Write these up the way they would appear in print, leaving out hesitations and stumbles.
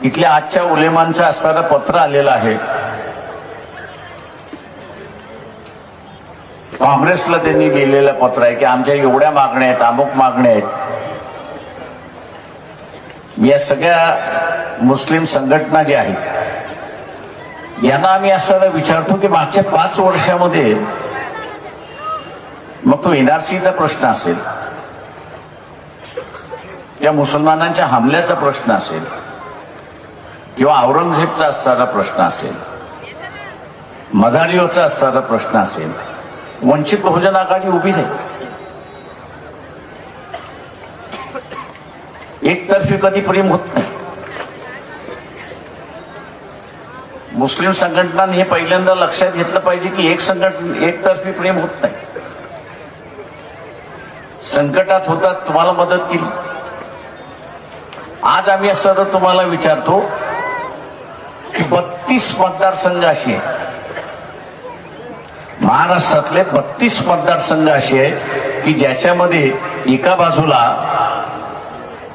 इथल्या आजच्या उलेमांचं असणारं पत्र आलेलं आहे. काँग्रेसला त्यांनी लिहिलेलं पत्र आहे की आमच्या एवढ्या मागण्या आहेत, अमुक मागण्या आहेत. या सगळ्या मुस्लिम संघटना ज्या आहेत यांना आम्ही असं विचारतो की मागच्या 5 वर्षामध्ये मग तो एनआरसीचा प्रश्न असेल, या मुसलमानांच्या हमल्याचा प्रश्न असेल, किंवा औरंगजेबचा असणारा प्रश्न असेल, मझारीवरचा असणारा प्रश्न असेल, वंचित बहुजन आघाडी उभी नाही. एकतर्फी कधी प्रेम होत नाही. मुस्लिम संघटनांनी हे पहिल्यांदा लक्षात घेतलं पाहिजे की एकतर्फी प्रेम होत नाही. संकटात होतात, तुम्हाला मदत केली. आज आम्ही असं तुम्हाला विचारतो की 32 मतदारसंघ असे आहेत, महाराष्ट्रातले 32 मतदारसंघ असे आहेत की ज्याच्यामध्ये एका बाजूला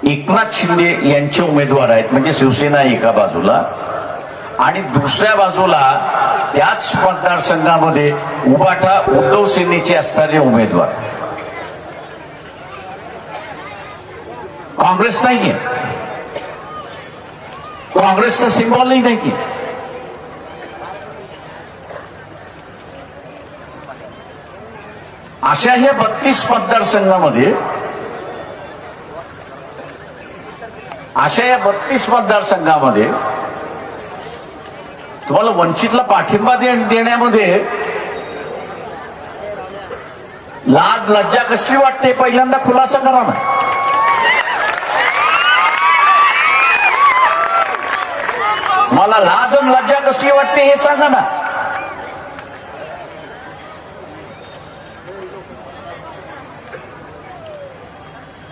एकनाथ शिंदे यांचे उमेदवार आहेत, म्हणजे शिवसेना एका बाजूला, आणि दुसऱ्या बाजूला त्याच मतदारसंघामध्ये उबाटा उद्धव सेनेचे असणारे उमेदवार. काँग्रेस नाहीये, काँग्रेसचा सिम्बॉलही नाही. अशा ह्या 32 मतदारसंघामध्ये तुम्हाला वंचितला पाठिंबा देण्यामध्ये लाज लज्जा कसली वाटते पहिल्यांदा खुलासा करा ना. मला लाज आणि लज्जा कसली वाटते हे सांगा ना.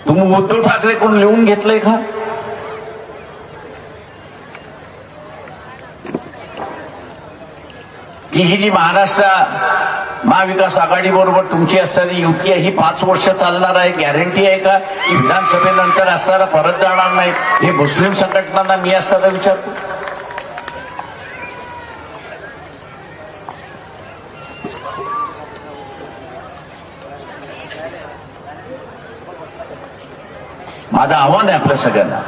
तुम्ही उद्धव ठाकरे कोण लिहून घेतलंय का? की ही जी महाराष्ट्र महाविकास आघाडी बरोबर तुमची असणारी युती आहे ही 5 वर्ष चालणार आहे, गॅरंटी आहे का? की विधानसभेनंतर असणारा परत जाणार नाही? हे मुस्लिम संघटनांना मी असताना विचारतो. माझं आव्हान आहे आपल्या सगळ्यांना,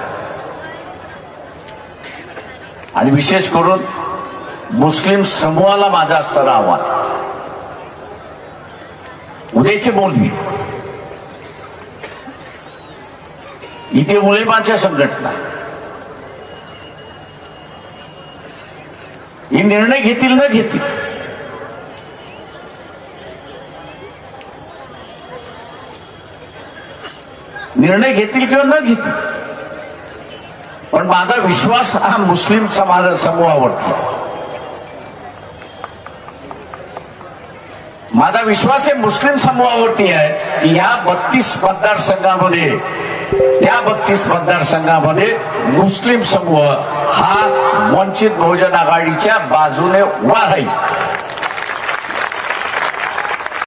आणि विशेष करून मुस्लिम समूहाला माझं असणारं आव्हान. उद्याचे बोल मी इथे उलेमाच्या संघटना हे निर्णय घेतील न घेतील, निर्णय घेतील किंवा न घेतील, पण माझा विश्वास हा मुस्लिम समाज समूहावरती. माझा विश्वास हे मुस्लिम समूहावरती आहे की ह्या 32 मतदारसंघामध्ये, त्या 32 मतदारसंघामध्ये मुस्लिम समूह हा वंचित बहुजन आघाडीच्या बाजूने उभा राहील.